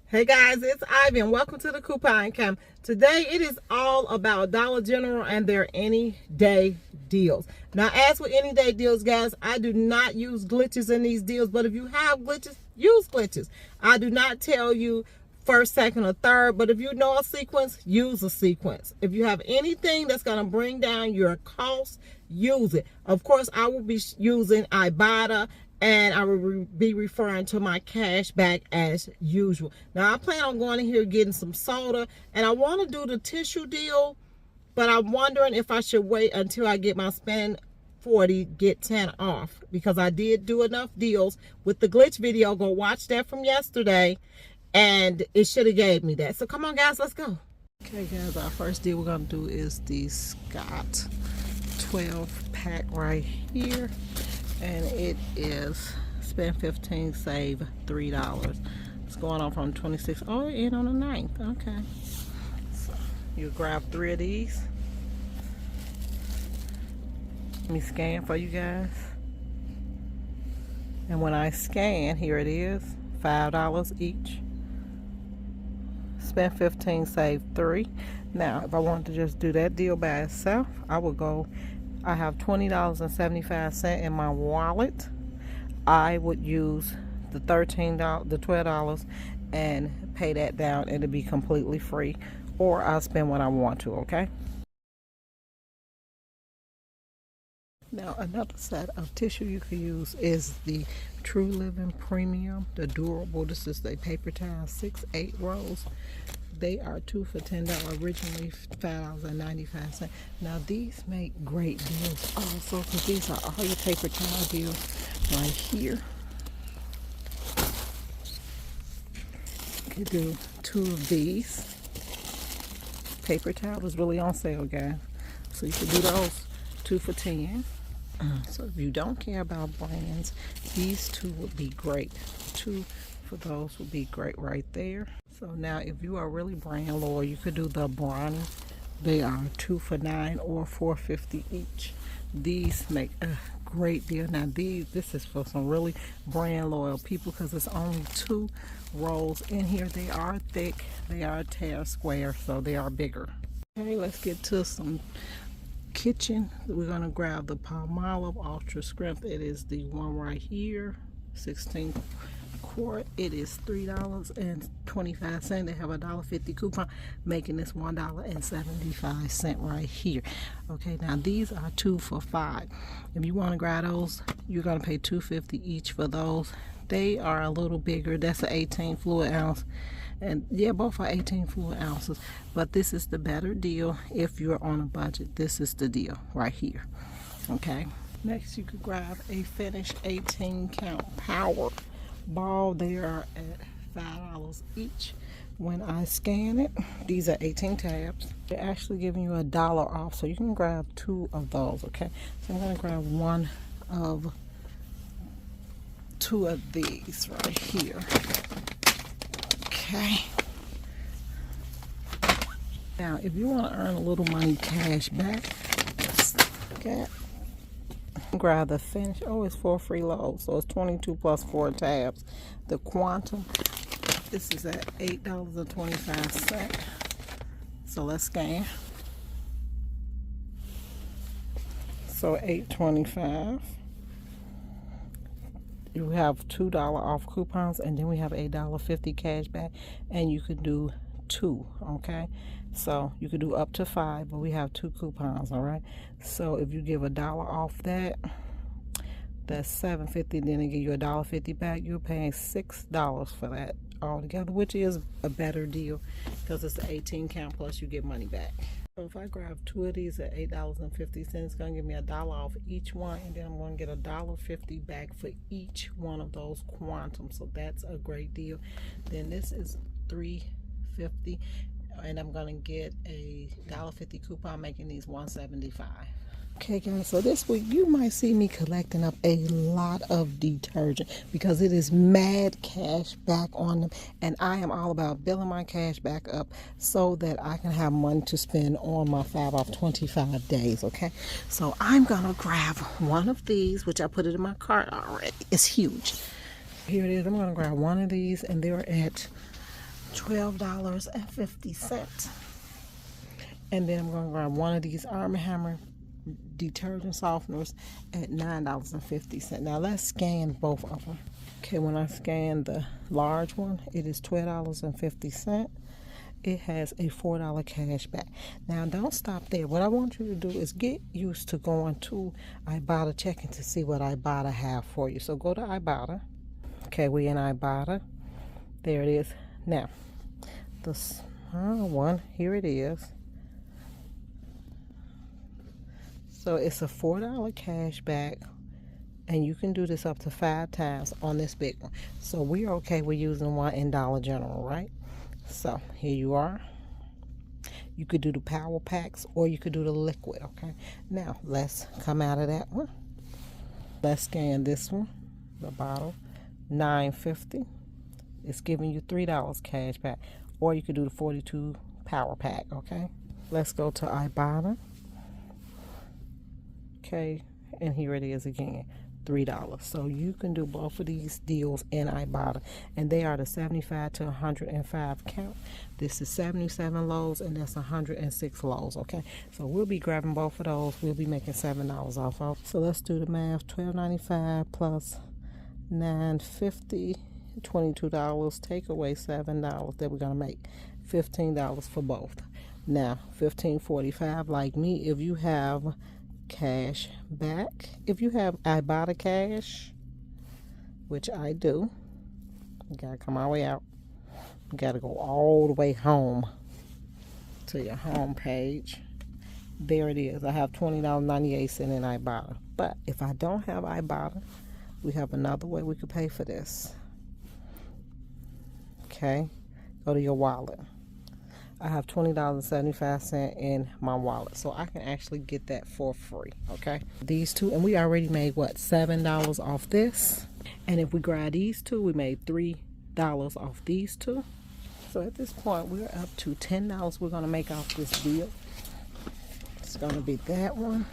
Hey guys, it's Ivy and welcome to the Coupon Cam. Today it is all about Dollar General and their any day deals. Now as with any day deals, guys, I do not use glitches in these deals, but if you have glitches, use glitches. I do not tell you first, second, or third, but if you know a sequence, use a sequence. If you have anything that's going to bring down your cost, use it. Of course, I will be using Ibotta, and I will be referring to my cash back as usual. Now, I plan on going in here getting some soda, and I want to do the tissue deal, but I'm wondering if I should wait until I get my spend 40, get 10 off, because I did do enough deals with the glitch video. Go watch that from yesterday, and it should have gave me that. So come on, guys, let's go. Okay, guys, our first deal we're going to do is the Scott 12 pack right here. And it is spend 15, save $3. It's going on from 26. Oh, it on the 9th. Okay. So you grab 3 of these. Let me scan for you guys. And when I scan, here it is, $5 each. Spend 15, save 3. Now, if I wanted to just do that deal by itself, I would go. I have $20.75 in my wallet. I would use the $12 and pay that down, and it'll be completely free, or I'll spend what I want to. Okay. Now another set of tissue you can use is the True Living Premium, the durable. This is the paper towel, 6-8 rolls. They are 2 for $10, originally $5.95. Now these make great deals also, because these are all your paper towel deals right here. You can do 2 of these. Paper towel is really on sale, guys. So you can do those 2 for $10. So if you don't care about brands, these 2 would be great. 2 for those would be great right there. So now if you are really brand loyal, you could do the Bronny. They are 2 for $9 or $4.50 each. These make a great deal. Now this is for some really brand loyal people, because it's only 2 rolls in here. They are thick, they are tear square, so they are bigger. Okay, let's get to some kitchen. We're going to grab the Palmolive Ultra Strength. It is the one right here, 16 quart. It is $3.25. They have a $1.50 coupon, making this $1.75 right here. Okay, now these are 2 for $5. If you want to grab those, you're going to pay $2.50 each for those. They are a little bigger. That's an 18 fluid ounce, and yeah, both are 18 fluid ounces, but this is the better deal if you're on a budget. This is the deal right here. Okay, next you could grab a Finish 18 count power ball. They are at $5 each. When I scan it, these are 18 tabs. They're actually giving you $1 off, so you can grab 2 of those. Okay, so I'm going to grab 2 of these right here. Okay. Now, if you want to earn a little money cash back, grab the Finish. Oh, it's for a free load, so it's 22 plus 4 tabs. The Quantum, this is at $8.25. So let's scan. So $8.25. You have $2 off coupons, and then we have $8.50 cash back, and you could do 2. Okay, so you could do up to 5, but we have 2 coupons. All right, so if you give $1 off that, that's $7.50. Then they give you $1.50 back. You're paying $6 for that altogether, which is a better deal because it's the 18 count plus you get money back. So if I grab 2 of these at $8.50, it's going to give me $1 off each one, and then I'm going to get $1.50 back for each one of those Quantum. So that's a great deal. Then this is $3.50, and I'm going to get a $1.50 coupon, making these $1.75. Okay guys, so this week you might see me collecting up a lot of detergent because it is mad cash back on them, and I am all about building my cash back up so that I can have money to spend on my 5 off 25 days. Okay, so I'm gonna grab one of these, which I put it in my cart already. It's huge. Here it is. I'm gonna grab one of these, and they're at $12.50. And then I'm going to grab one of these Arm & Hammer detergent softeners at $9.50. Now let's scan both of them. Okay, when I scan the large one, it is $12.50. It has a $4 cash back. Now don't stop there. What I want you to do is get used to going to Ibotta, checking to see what Ibotta have for you. So go to Ibotta. Okay, we in Ibotta. There it is. Now the small one, here it is. So it's a $4 cash back, and you can do this up to 5 times on this big one. So we're okay with using one in Dollar General, right? So here you are. You could do the power packs, or you could do the liquid. Okay, now let's come out of that one. Let's scan this one, the bottle, $9.50. It's giving you $3 cash back, or you could do the 42 power pack. Okay, let's go to Ibotta. Okay, and here it is again, $3. So you can do both of these deals in Ibotta, and they are the 75 to 105 count. This is 77 loaves, and that's 106 loaves. Okay, so we'll be grabbing both of those. We'll be making $7 off of. So let's do the math. $12.95 plus $9.50, $22. Take away $7 that we're gonna make $15 for both. Now $15.45. Like me, if you have cash back, if you have Ibotta cash, which I do, you gotta come all the way out. You gotta go all the way home to your home page. There it is. I have $20.98 in Ibotta. But if I don't have Ibotta, we have another way we could pay for this. Okay, go to your wallet. I have $20.75 in my wallet, so I can actually get that for free. Okay, these two, and we already made what, $7 off this, and if we grab these two, we made $3 off these two. So at this point, we're up to $10 we're gonna make off this deal. It's gonna be that one,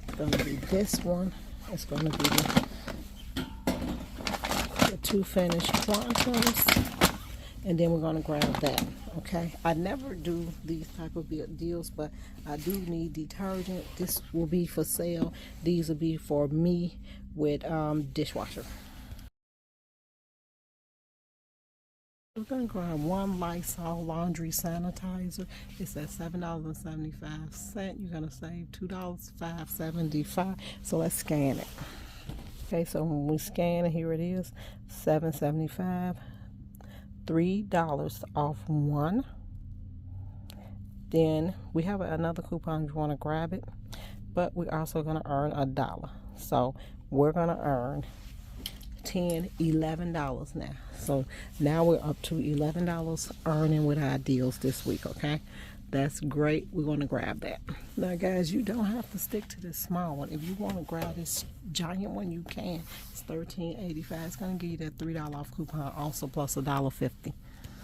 it's gonna be this one, it's gonna be the 2 finished quantums, and then we're gonna grab that. Okay, I never do these type of deals, but I do need detergent. This will be for sale. These will be for me with dishwasher. We're gonna grab one Lysol laundry sanitizer. It's at $7.75. You're gonna save $2.575. So let's scan it. Okay, so when we scan it, here it is, $7.75. $3 off one. Then we have another coupon if you want to grab it, but we're also going to earn $1. So we're going to earn $11 now. So now we're up to $11 earning with our deals this week. Okay, that's great. We're going to grab that. Now guys, you don't have to stick to this small one. If you want to grab this giant one, you can. It's $13.85. It's going to give you that $3 off coupon also, plus $1.50.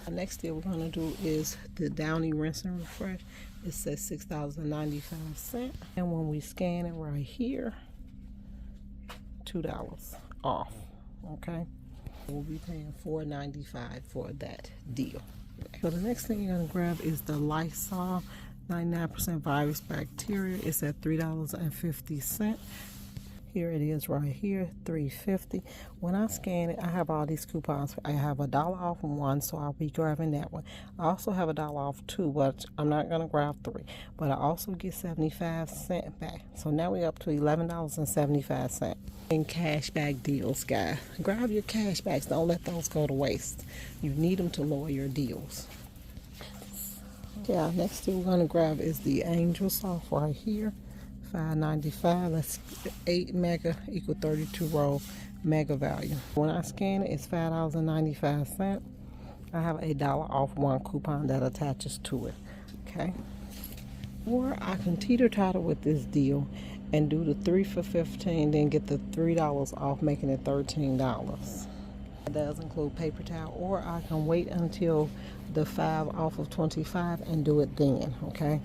The next deal we're going to do is the Downy Rinse and Refresh. It says $6.95, and when we scan it right here, $2 off. Okay, we'll be paying $4.95 for that deal. So the next thing you're going to grab is the Lysol 99% virus bacteria. It's at $3.50. Here it is right here, $3.50. When I scan it, I have all these coupons. I have $1 off one, so I'll be grabbing that one. I also have $1 off two, but I'm not going to grab 3. But I also get 75 cents back. So now we're up to $11.75 in cash back deals, guys. Grab your cash backs. Don't let those go to waste. You need them to lower your deals. Yeah, next thing we're going to grab is the Angel Soft right here. $5.95. That's 8 mega equal 32 roll mega value. When I scan it, it's $5.95. I have $1 off one coupon that attaches to it. Okay, or I can teeter-totter with this deal and do the 3 for $15, then get the $3 off, making it $13. That does include paper towel, or I can wait until the 5 off of 25 and do it then. Okay.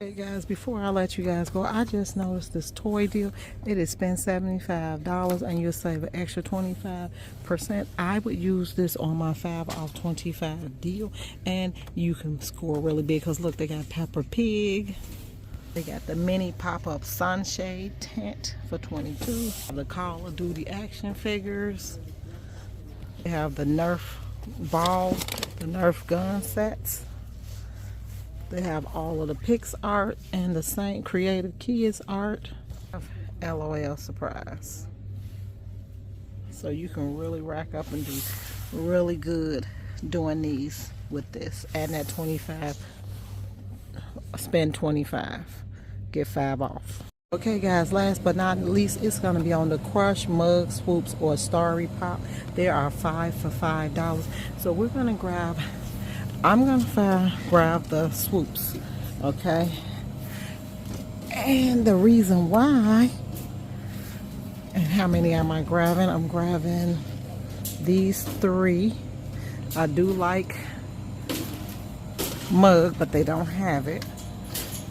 Hey guys, before I let you guys go, I just noticed this toy deal. It is spend $75 and you'll save an extra 25%. I would use this on my 5 off 25 deal, and you can score really big because look, they got Peppa Pig. They got the mini pop-up sunshade tent for $22. The Call of Duty action figures. They have the Nerf ball, the Nerf gun sets. They have all of the Pix art and the Saint Creative Kids art. LOL surprise. So you can really rack up and do really good doing these with this. Add that 25, spend 25, get 5 off. Okay guys, last but not least, it's going to be on the Crush Mug Swoops or Starry Pop. They are 5 for $5. So we're going to grab, I'm going to grab the swoops, okay? And the reason why, and how many am I grabbing? I'm grabbing these 3. I do like mug, but they don't have it.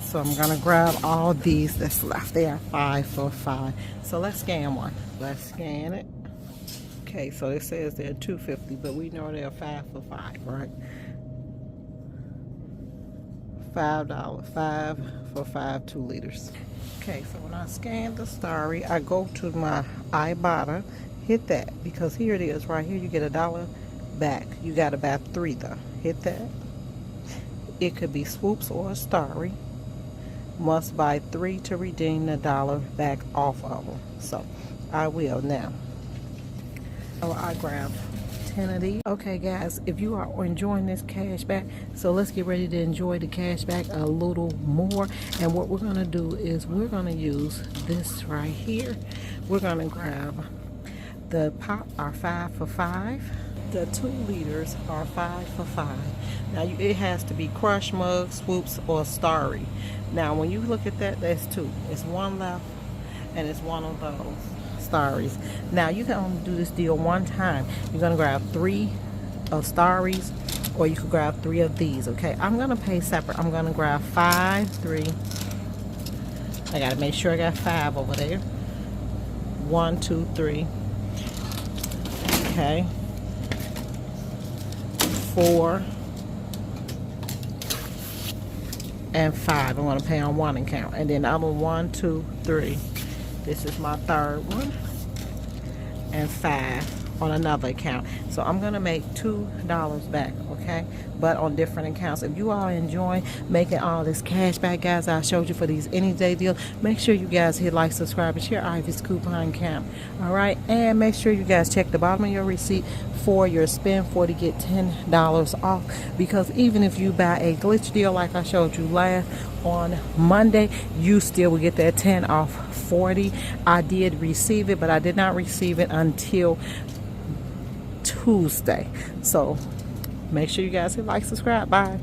So I'm going to grab all these that's left. They are 5 for $5. So let's scan one. Let's scan it. Okay, so it says they're $2.50, but we know they're 5 for $5, right? $5, 5 for 5 2 liters. Okay, so when I scan the Starry, I go to my Ibotta, hit that, because here it is, right here, you get $1 back. You got to buy 3 though. Hit that. It could be swoops or a Starry. Must buy 3 to redeem the $1 back off of them. So I will now. So I grab 10 of these. Okay guys, if you are enjoying this cash back, so let's get ready to enjoy the cash back a little more. And what we're going to do is we're going to use this right here. We're going to grab the pop are 5 for $5. The 2 liters are 5 for $5. Now it has to be Crush Mug, Swoops, or Starry. Now when you look at that, that's 2. It's 1 left, and it's 1 of those Starries. Now you can only do this deal 1 time. You're gonna grab 3 of Starries, or you could grab 3 of these. Okay, I'm gonna pay separate. I'm gonna grab 5, 3. I gotta make sure I got 5 over there. 1, 2, 3. Okay. 4 and 5. I'm going to pay on 1 account, and then I'm on 1, 2, 3. This is my 3rd one, and 5 on another account. So I'm going to make $2 back, okay? But on different accounts. If you are enjoying making all this cash back, guys, I showed you for these AnyDay deals, make sure you guys hit like, subscribe, and share Ivy's Coupon Camp. All right, and make sure you guys check the bottom of your receipt for your spend 40 get $10 off, because even if you buy a glitch deal like I showed you last on Monday, you still will get that 10 off 40. I did receive it, but I did not receive it until Tuesday. So make sure you guys hit like, subscribe. Bye.